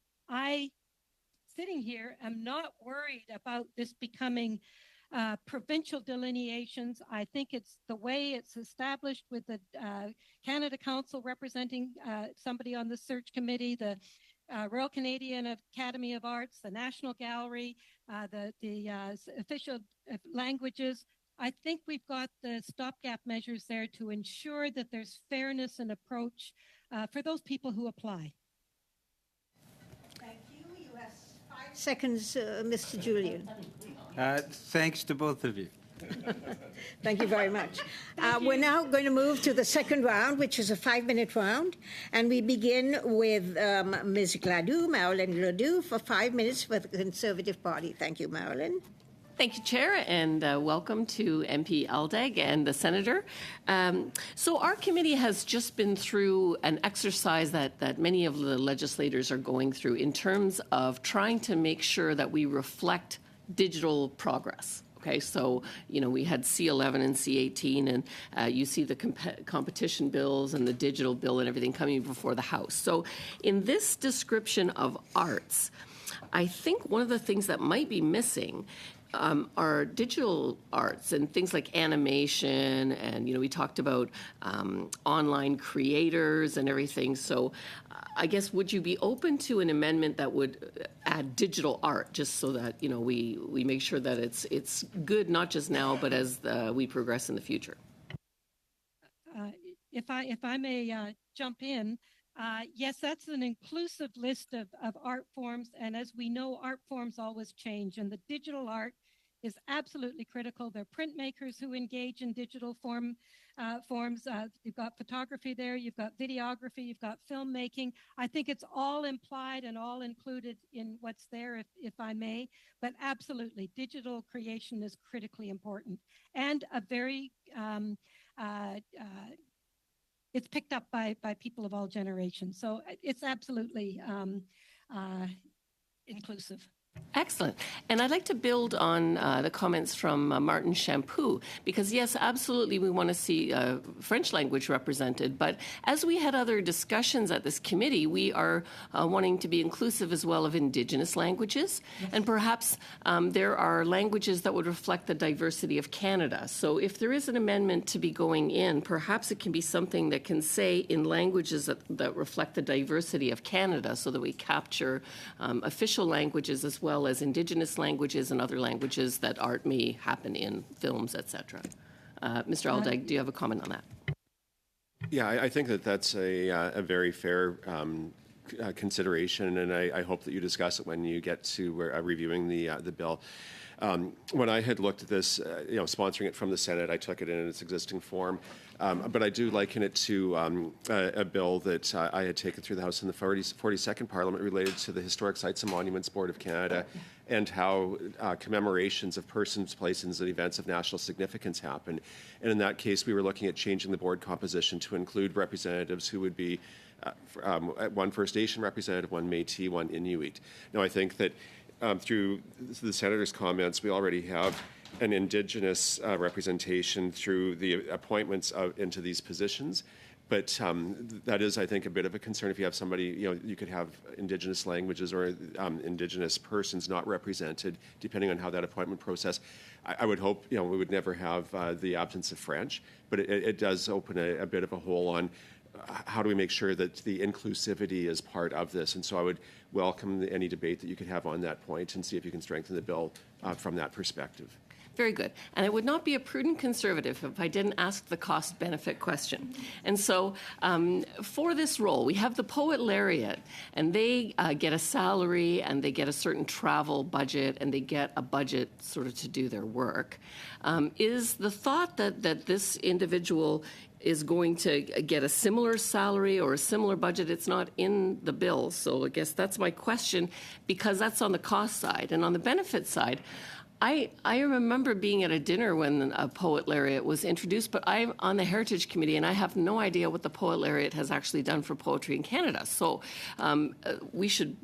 [SPEAKER 6] sitting here, am not worried about this becoming provincial delineations. I think it's the way it's established with the Canada Council representing somebody on the search committee, the Royal Canadian Academy of Arts, the National Gallery, the official languages. I think we've got the stopgap measures there to ensure that there's fairness and approach for those people who apply.
[SPEAKER 1] Thank you. You have 5 seconds, Mr. Julian.
[SPEAKER 10] Thanks to both of you.
[SPEAKER 1] Thank you very much. We're now going to move to the second round, which is a 5-minute round. And we begin with Ms. Gladue, Marilyn Gladue, for 5 minutes for the Conservative Party. Thank you, Marilyn.
[SPEAKER 11] Thank you, Chair, and welcome to MP Aldag and the Senator. So our committee has just been through an exercise that many of the legislators are going through in terms of trying to make sure that we reflect digital progress. Okay, so, we had C11 and C18, and you see the competition bills and the digital bill and everything coming before the House. So in this description of arts, I think one of the things that might be missing are digital arts and things like animation, and we talked about online creators and everything. So I guess, would you be open to an amendment that would add digital art, just so that we make sure that it's good not just now but as we progress in the future?
[SPEAKER 6] If I may jump in. Yes, that's an inclusive list of art forms, and as we know, art forms always change, and the digital art is absolutely critical. There are printmakers who engage in digital forms. You've got photography there, you've got videography, you've got filmmaking. I think it's all implied and all included in what's there, if I may. But absolutely, digital creation is critically important, and a very it's picked up by people of all generations. So it's absolutely inclusive.
[SPEAKER 11] Excellent. And I'd like to build on the comments from Martin Champoux, because yes, absolutely, we want to see French language represented. But as we had other discussions at this committee, we are wanting to be inclusive as well of Indigenous languages. Yes. And perhaps there are languages that would reflect the diversity of Canada. So if there is an amendment to be going in, perhaps it can be something that can say in languages that reflect the diversity of Canada, so that we capture official languages as well as Indigenous languages and other languages that art may happen in films, etc. Mr. Aldag, do you have a comment on that?
[SPEAKER 2] Yeah, I think that's a very fair consideration, and I hope that you discuss it when you get to reviewing the bill. When I had looked at this, sponsoring it from the Senate, I took it in its existing form. But I do liken it to a bill that I had taken through the House in the 42nd Parliament related to the Historic Sites and Monuments Board of Canada, and how commemorations of persons, places, and events of national significance happen. And in that case, we were looking at changing the board composition to include representatives who would be one First Nation representative, one Métis, one Inuit. Now, I think that through the Senator's comments, we already have an Indigenous representation through the appointments into these positions. But that is, I think, a bit of a concern. If you have somebody, you could have Indigenous languages or Indigenous persons not represented, depending on how that appointment process. I would hope, we would never have the absence of French, but it does open a bit of a hole on how do we make sure that the inclusivity is part of this. And so I would welcome any debate that you could have on that point and see if you can strengthen the bill from that perspective.
[SPEAKER 11] Very good. And I would not be a prudent conservative if I didn't ask the cost-benefit question. And so for this role, we have the Poet Laureate, and they get a salary, and they get a certain travel budget, and they get a budget sort of to do their work. Is the thought that this individual is going to get a similar salary or a similar budget? It's not in the bill, so I guess that's my question, because that's on the cost side. And on the benefit side, I remember being at a dinner when a Poet Laureate was introduced, but I'm on the Heritage Committee, and I have no idea what the Poet Laureate has actually done for poetry in Canada. So we should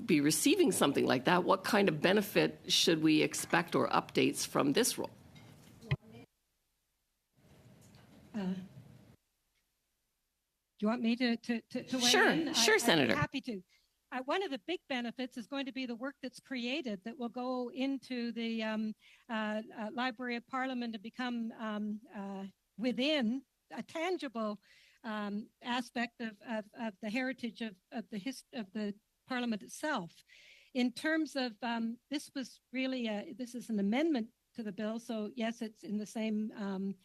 [SPEAKER 11] be receiving something like that. What kind of benefit should we expect or updates from this role?
[SPEAKER 6] Do you want me to weigh
[SPEAKER 11] Sure,
[SPEAKER 6] in?
[SPEAKER 11] sure, Senator.
[SPEAKER 6] I'm happy to. One of the big benefits is going to be the work that's created that will go into the Library of Parliament to become within a tangible aspect of the heritage of the Parliament itself. In terms of this was really this is an amendment to the bill, so yes, it's in the same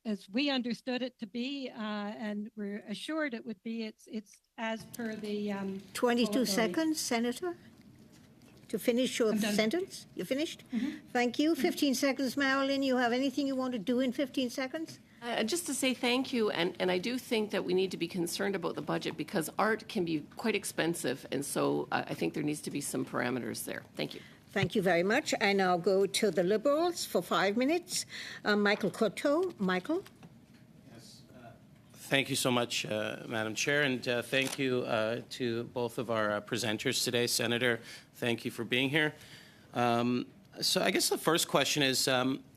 [SPEAKER 6] as we understood it to be, and we're assured it would be. It's as per the
[SPEAKER 1] 22 seconds, Senator, to finish your sentence. You finished? Thank you. 15 seconds, Marilyn. You have anything you want to do in 15 seconds?
[SPEAKER 11] Just to say thank you, and I do think that we need to be concerned about the budget because art can be quite expensive, and so I think there needs to be some parameters there. Thank you.
[SPEAKER 1] Thank you very much. I now go to the Liberals for 5 minutes. Michael Coteau. Michael?
[SPEAKER 12] Yes. Thank you so much, Madam Chair, and thank you to both of our presenters today. Senator, thank you for being here. So I guess the first question is,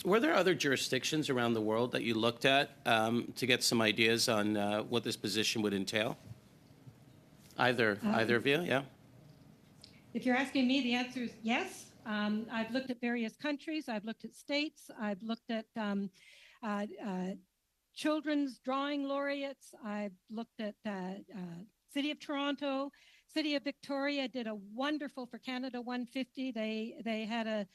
[SPEAKER 12] were there other jurisdictions around the world that you looked at to get some ideas on what this position would entail? Either of you, yeah?
[SPEAKER 6] If you're asking me, the answer is yes. I've looked at various countries. I've looked at states. I've looked at children's drawing laureates. I've looked at City of Toronto, City of Victoria did a wonderful for Canada 150. They had a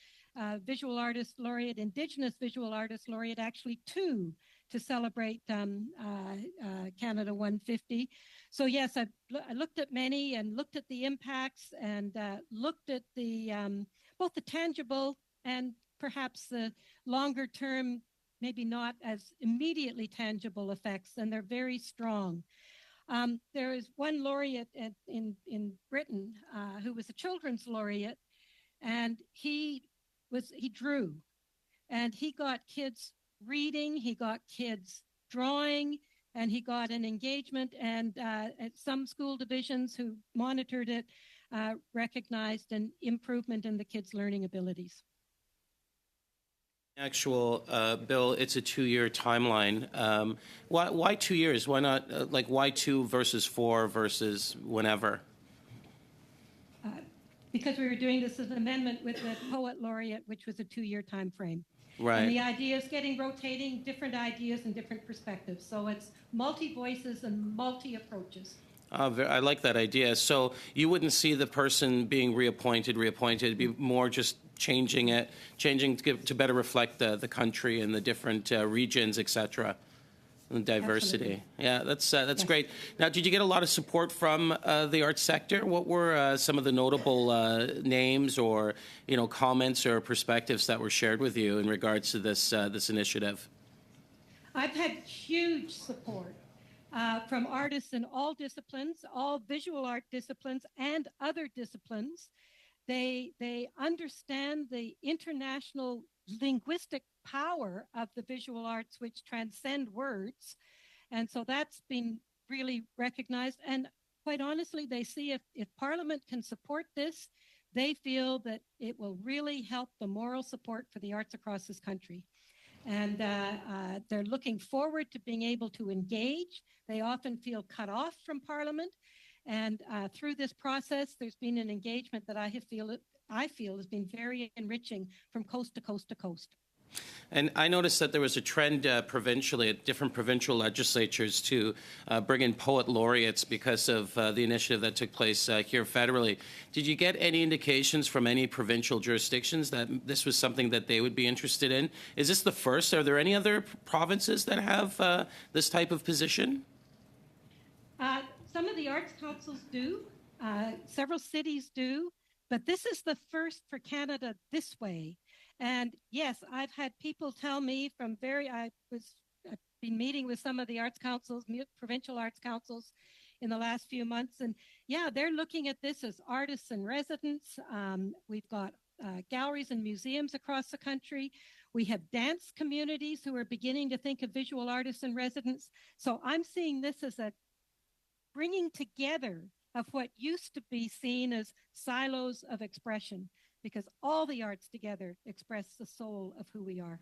[SPEAKER 6] visual artist laureate, Indigenous visual artist laureate, actually two to celebrate Canada 150. So yes, I looked at many and looked at the impacts and looked at the both the tangible and perhaps the longer term, maybe not as immediately tangible effects, and they're very strong. There is one laureate in Britain who was a children's laureate, and he drew, and he got kids reading, he got kids drawing, and he got an engagement, and at some school divisions who monitored it recognized an improvement in the kids' learning abilities.
[SPEAKER 12] Actual bill, it's a 2-year timeline. Why 2 years? Why not, why 2 versus 4 versus whenever?
[SPEAKER 6] Because we were doing this as an amendment with the Poet Laureate, which was a 2-year time frame.
[SPEAKER 12] Right.
[SPEAKER 6] And the idea is rotating different ideas and different perspectives. So it's multi-voices and multi-approaches.
[SPEAKER 12] I like that idea. So you wouldn't see the person being reappointed. It'd be more just changing to better reflect the country and the different regions, et cetera, and diversity. Absolutely. Yeah, that's yes. Great. Now, did you get a lot of support from the arts sector? What were some of the notable names or comments or perspectives that were shared with you in regards to this initiative?
[SPEAKER 6] I've had huge support. From artists in all disciplines, all visual art disciplines and other disciplines. They understand the international linguistic power of the visual arts, which transcend words. And so that's been really recognized. And quite honestly, they see if Parliament can support this, they feel that it will really help the moral support for the arts across this country. And they're looking forward to being able to engage. They often feel cut off from Parliament. And through this process, there's been an engagement that I feel has been very enriching from coast to coast to coast.
[SPEAKER 12] And I noticed that there was a trend provincially at different provincial legislatures to bring in poet laureates because of the initiative that took place here federally. Did you get any indications from any provincial jurisdictions that this was something that they would be interested in? Is this the first? Are there any other provinces that have this type of position?
[SPEAKER 6] Some of the arts councils do. Several cities do. But this is the first for Canada this way. And yes, I've had people tell me I've been meeting with some of the arts councils, provincial arts councils in the last few months. And yeah, they're looking at this as artists in residence. We've got galleries and museums across the country. We have dance communities who are beginning to think of visual artists in residence. So I'm seeing this as a bringing together of what used to be seen as silos of expression, because all the arts together express the soul of who we are.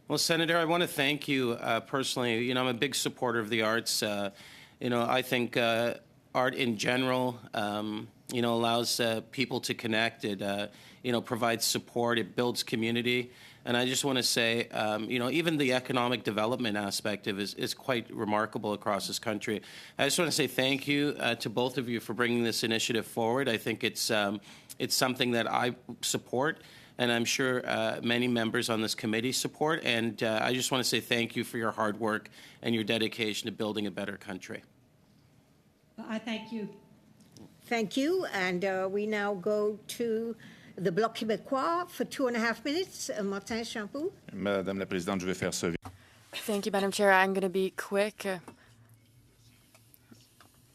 [SPEAKER 12] Well, Senator, I want to thank you personally. I'm a big supporter of the arts. I think art in general, allows people to connect. It, provides support. It builds community. And I just want to say, even the economic development aspect of it is quite remarkable across this country. I just want to say thank you to both of you for bringing this initiative forward. I think it's something that I support, and I'm sure many members on this committee support. And I just want to say thank you for your hard work and your dedication to building a better country.
[SPEAKER 6] I thank you.
[SPEAKER 1] Thank you. And we now go to the Bloc Québécois for 2.5 minutes. Martin Champoux.
[SPEAKER 9] Madame la Présidente, je vais faire ça vite.
[SPEAKER 7] Thank you, Madam Chair. I'm going to be quick.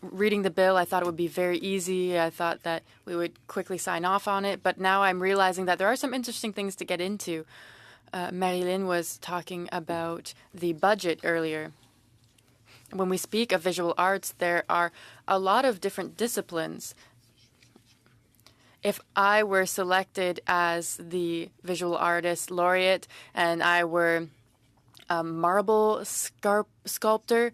[SPEAKER 7] Reading the bill, I thought it would be very easy. I thought that we would quickly sign off on it. But now I'm realizing that there are some interesting things to get into. Marilyn was talking about the budget earlier. When we speak of visual arts, there are a lot of different disciplines. If I were selected as the visual artist laureate and I were a marble sculptor,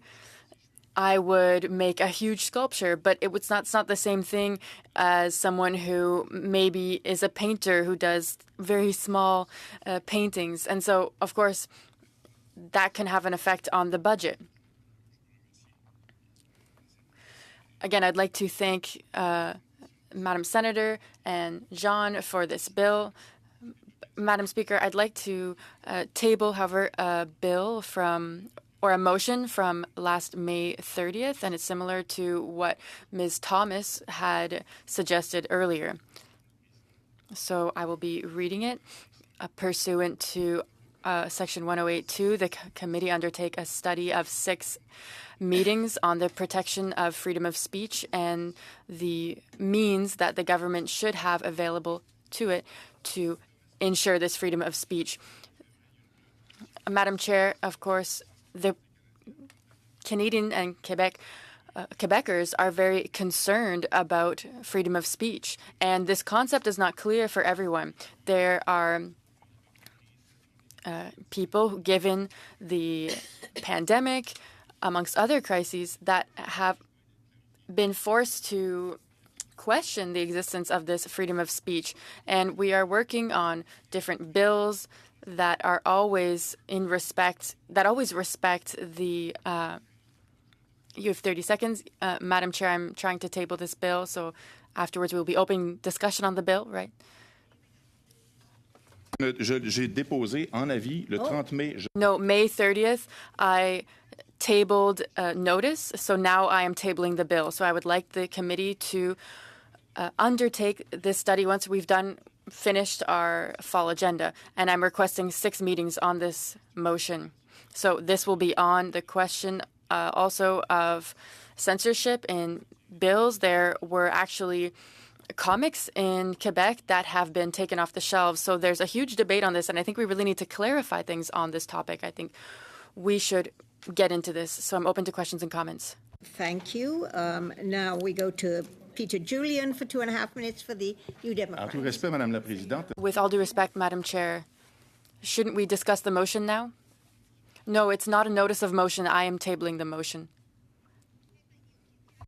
[SPEAKER 7] I would make a huge sculpture, but it's not the same thing as someone who maybe is a painter who does very small paintings. And so, of course, that can have an effect on the budget. Again, I'd like to thank Madam Senator and Jean for this bill. Madam Speaker, I'd like to table, however, a bill or a motion from last May 30th, and it's similar to what Ms. Thomas had suggested earlier. So I will be reading it. Pursuant to Section 108.2, the committee undertake a study of 6 meetings on the protection of freedom of speech and the means that the government should have available to it to ensure this freedom of speech. Madam Chair, of course, the Canadian and Quebecers are very concerned about freedom of speech, and this concept is not clear for everyone. There are people, given the pandemic, amongst other crises, that have been forced to question the existence of this freedom of speech. And we are working on different bills that are always respect the you have 30 seconds. Madam Chair, I'm trying to table this bill, so afterwards we'll be opening discussion on the bill, right?
[SPEAKER 9] J'ai déposé en avis le 30 mai.
[SPEAKER 7] No, May 30th, I tabled notice, so now I am tabling the bill. So I would like the committee to undertake this study once we've finished our fall agenda, and I'm requesting 6 meetings on this motion. So this will be on the question also of censorship in bills. There were actually comics in Quebec that have been taken off the shelves. So there's a huge debate on this, and I think we really need to clarify things on this topic. I think we should get into this. So I'm open to questions and comments.
[SPEAKER 1] Thank you. Now we go to Peter Julian for 2.5 minutes for the New Democrats.
[SPEAKER 9] En tout respect, Madame la Présidente.
[SPEAKER 7] With all due respect, Madam Chair, shouldn't we discuss the motion now? No, it's not a notice of motion. I am tabling the motion.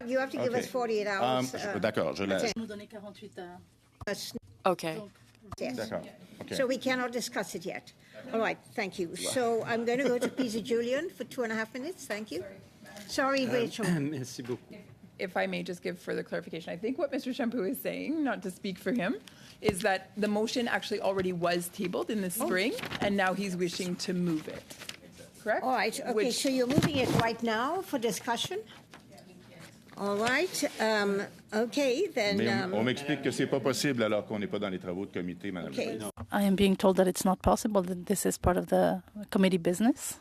[SPEAKER 1] You have to give us 48 hours.
[SPEAKER 9] D'accord, je laisse.
[SPEAKER 7] Okay.
[SPEAKER 1] Yes. So we cannot discuss it yet. All right, thank you. So I'm going to go to Peter Julian for 2.5 minutes. Thank you. Sorry, Rachel.
[SPEAKER 10] Merci beaucoup.
[SPEAKER 3] If I may just give further clarification, I think what Mr. Shampoo is saying, not to speak for him, is that the motion actually already was tabled in the spring, and now he's wishing to move it. Correct?
[SPEAKER 1] All right, okay, so you're moving it right now for discussion? All right, okay, then...
[SPEAKER 9] Mais on m'explique que c'est pas possible alors qu'on n'est pas dans les travaux de comité, Madame la
[SPEAKER 1] Okay.
[SPEAKER 9] Présidente.
[SPEAKER 13] I am being told that it's not possible, that this is part of the committee business.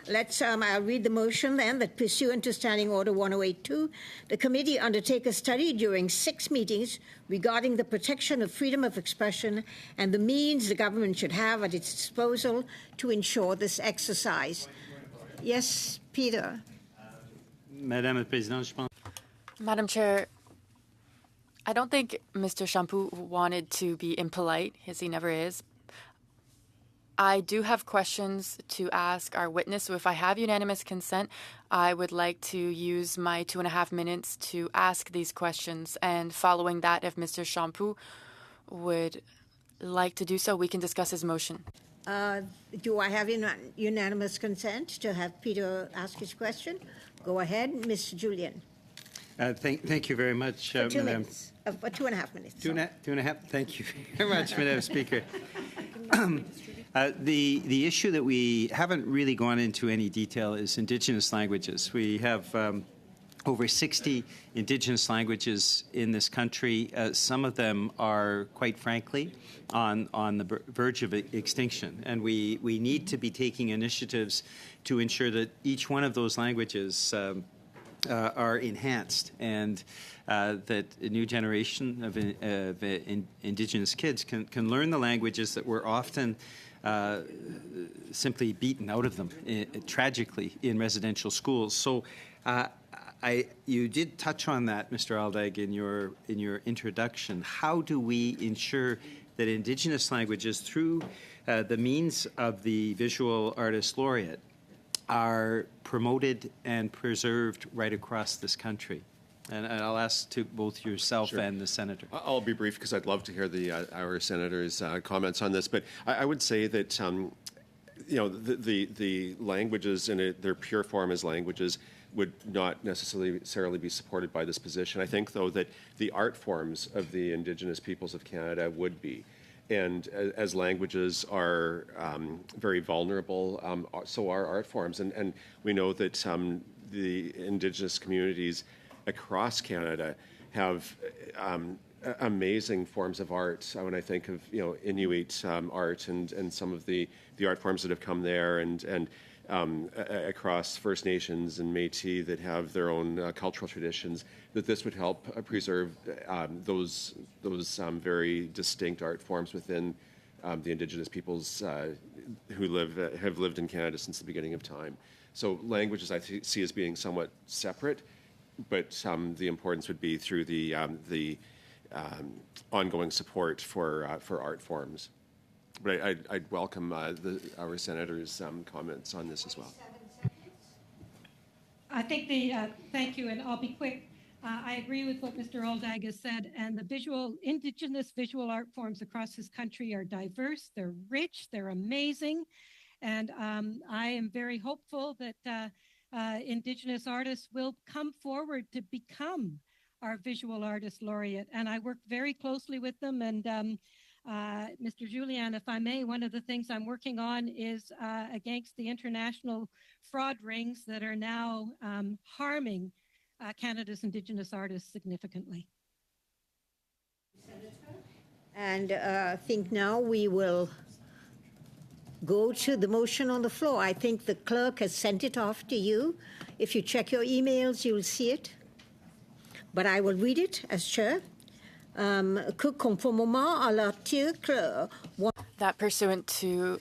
[SPEAKER 1] Let's, I'll read the motion then, that pursuant to Standing Order 1082, the committee undertake a study during 6 meetings regarding the protection of freedom of expression and the means the government should have at its disposal to ensure this exercise. Yes, Peter.
[SPEAKER 10] Madame la Présidente, je pense...
[SPEAKER 7] Madam Chair, I don't think Mr. Shampoo wanted to be impolite, as he never is. I do have questions to ask our witness, so if I have unanimous consent, I would like to use my 2.5 minutes to ask these questions. And following that, if Mr. Shampoo would like to do so, we can discuss his motion.
[SPEAKER 1] Do I have unanimous consent to have Peter ask his question? Go ahead, Mr. Julian.
[SPEAKER 10] Thank you very much,
[SPEAKER 1] For 2
[SPEAKER 10] Madam.
[SPEAKER 1] minutes, for 2.5 minutes.
[SPEAKER 10] Two and a half. Thank you very much, Madam Speaker. The issue that we haven't really gone into any detail is Indigenous languages. We have over 60 Indigenous languages in this country. Some of them are, quite frankly, on the verge of extinction, and we need to be taking initiatives to ensure that each one of those languages are enhanced, and that a new generation of Indigenous kids can learn the languages that were often simply beaten out of them tragically in residential schools. So you did touch on that, Mr. Aldag, in your introduction. How do we ensure that Indigenous languages, through the means of the Visual Artist Laureate, are promoted and preserved right across this country? And I'll ask to both yourself and the senator.
[SPEAKER 2] I'll be brief because I'd love to hear our senator's comments on this. But I would say that the languages in their pure form as languages would not necessarily be supported by this position. I think, though, that the art forms of the Indigenous peoples of Canada would be. And as languages are very vulnerable, so are art forms. And we know that the Indigenous communities across Canada have amazing forms of art. When I think of Inuit art and some of the art forms that have come there, and across First Nations and Métis that have their own cultural traditions, that this would help preserve those very distinct art forms within the Indigenous peoples who have lived in Canada since the beginning of time. So languages I see as being somewhat separate, but the importance would be through the ongoing support for art forms. But I'd welcome our senator's comments on this as well.
[SPEAKER 6] I think thank you, and I'll be quick. I agree with what Mr. Aldag has said, and the Indigenous visual art forms across this country are diverse, they're rich, they're amazing, and I am very hopeful that Indigenous artists will come forward to become our Visual Artist Laureate, and I work very closely with them. And Mr. Julian, if I may, one of the things I'm working on is against the international fraud rings that are now harming Canada's Indigenous artists significantly.
[SPEAKER 1] And I think now we will go to the motion on the floor. I think the clerk has sent it off to you. If you check your emails, you'll see it. But I will read it as chair. Que conformément à l'article...
[SPEAKER 7] That pursuant to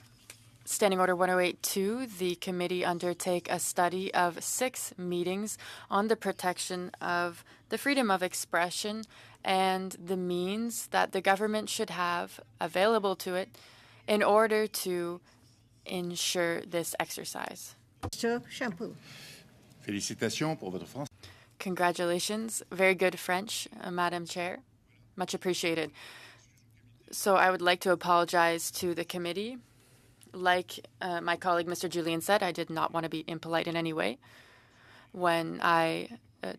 [SPEAKER 7] Standing Order 1082, the committee undertake a study of 6 meetings on the protection of the freedom of expression and the means that the government should have available to it in order to ensure this exercise.
[SPEAKER 1] Mr. Shampoo.
[SPEAKER 9] Félicitations pour votre français.
[SPEAKER 7] Congratulations. Very good French, Madam Chair. Much appreciated. So I would like to apologize to the committee. Like my colleague, Mr. Julian, said, I did not want to be impolite in any way when I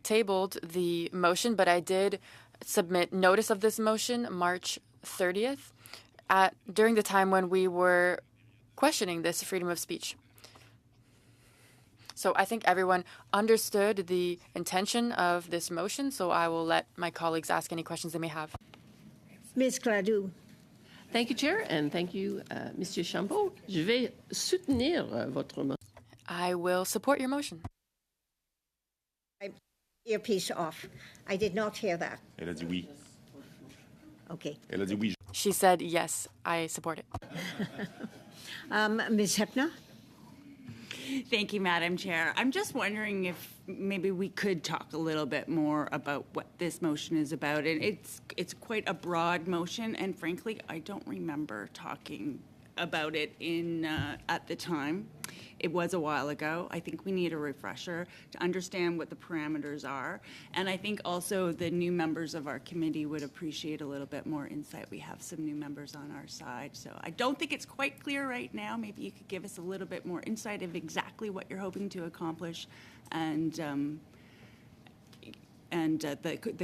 [SPEAKER 7] tabled the motion, but I did submit notice of this motion March 30th during the time when we were questioning this freedom of speech. So I think everyone understood the intention of this motion, so I will let my colleagues ask any questions they may have.
[SPEAKER 1] Ms. Gladue.
[SPEAKER 11] Thank you, Chair, and thank you, Monsieur Chambaud. Je vais soutenir votre motion.
[SPEAKER 7] I will support your motion.
[SPEAKER 1] Earpiece off. I did not hear that.
[SPEAKER 9] Elle a dit oui.
[SPEAKER 1] Okay.
[SPEAKER 9] Elle a dit oui.
[SPEAKER 7] She said, yes, I support it.
[SPEAKER 1] Ms. Hepner?
[SPEAKER 8] Thank you, Madam Chair. I'm just wondering if maybe we could talk a little bit more about what this motion is about. And it's quite a broad motion, and frankly, I don't remember talking about it at the time. It was a while ago. I think we need a refresher to understand what the parameters are. And I think also the new members of our committee would appreciate a little bit more insight. We have some new members on our side. So I don't think it's quite clear right now. Maybe you could give us a little bit more insight of exactly what you're hoping to accomplish and the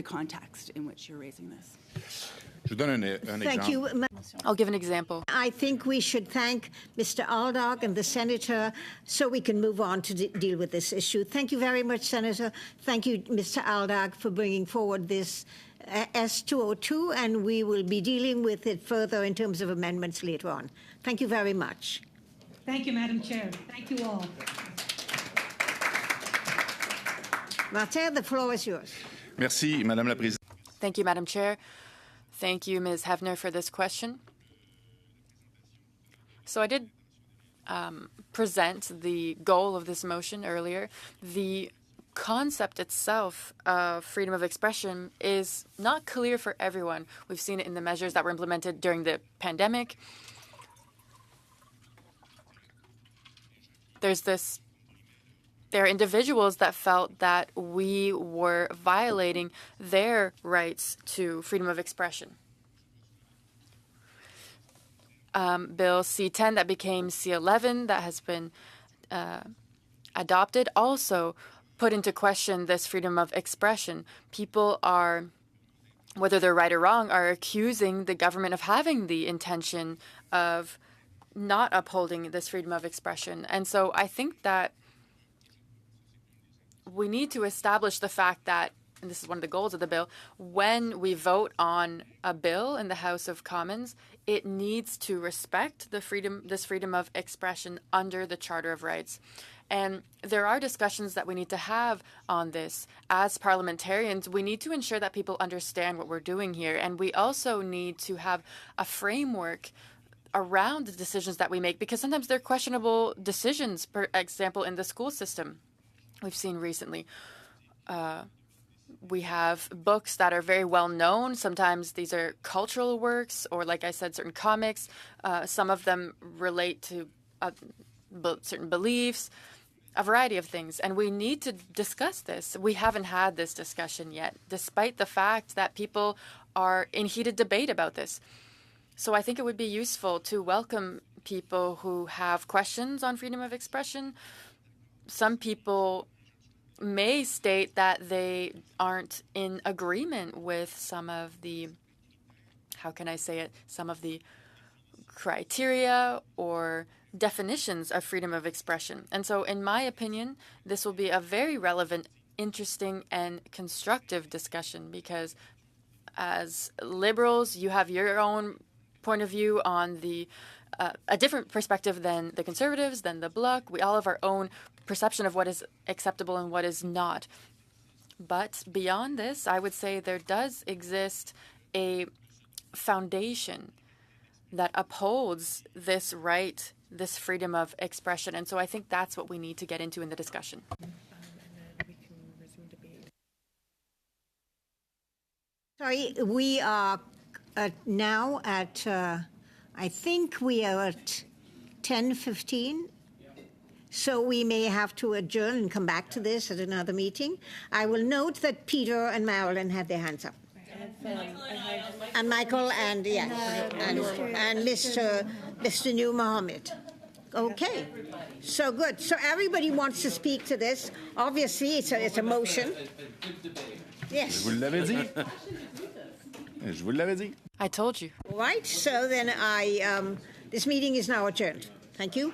[SPEAKER 8] context in which you're raising this.
[SPEAKER 9] Je vous donne un
[SPEAKER 1] Thank you.
[SPEAKER 7] I'll give an example.
[SPEAKER 1] I think we should thank Mr. Aldag and the Senator so we can move on to deal with this issue. Thank you very much, Senator. Thank you, Mr. Aldag, for bringing forward this S202, and we will be dealing with it further in terms of amendments later on. Thank you very much.
[SPEAKER 6] Thank you, Madam Chair. Thank you all.
[SPEAKER 1] Martin, the floor is yours.
[SPEAKER 9] Merci, Madame la Présidente.
[SPEAKER 7] Thank you, Madam Chair. Thank you, Ms. Hefner, for this question. So I did present the goal of this motion earlier. The concept itself of freedom of expression is not clear for everyone. We've seen it in the measures that were implemented during the pandemic. There are individuals that felt that we were violating their rights to freedom of expression. Bill C-10 that became C-11 that has been adopted also put into question this freedom of expression. People are, whether they're right or wrong, are accusing the government of having the intention of not upholding this freedom of expression. And so I think that we need to establish the fact that, and this is one of the goals of the bill, when we vote on a bill in the House of Commons, it needs to respect this freedom of expression under the Charter of Rights. And there are discussions that we need to have on this. As parliamentarians, we need to ensure that people understand what we're doing here. And we also need to have a framework around the decisions that we make, because sometimes they're questionable decisions, for example, in the school system. We've seen recently. We have books that are very well known. Sometimes these are cultural works, or like I said, certain comics. Some of them relate to certain beliefs, a variety of things. And we need to discuss this. We haven't had this discussion yet, despite the fact that people are in heated debate about this. So I think it would be useful to welcome people who have questions on freedom of expression. Some people may state that they aren't in agreement with some of the, how can I say it, some of the criteria or definitions of freedom of expression. And so in my opinion, this will be a very relevant, interesting, and constructive discussion, because as liberals, you have your own point of view on the a different perspective than the Conservatives, than the Bloc. We all have our own perception of what is acceptable and what is not. But beyond this, I would say there does exist a foundation that upholds this right, this freedom of expression. And so I think that's what we need to get into in the discussion.
[SPEAKER 1] Sorry, we are now at, I think we are at 10:15. So we may have to adjourn and come back to this at another meeting. I will note that Peter and Marilyn have their hands up.
[SPEAKER 5] I have
[SPEAKER 1] And Michael and yes, and Mr. New Mohammed. Okay, so good. So everybody wants to speak to this. Obviously, it's a motion. Yes.
[SPEAKER 9] Je vous l'avais dit. Je vous l'avais dit.
[SPEAKER 7] I told you.
[SPEAKER 1] All right. So then this meeting is now adjourned. Thank you.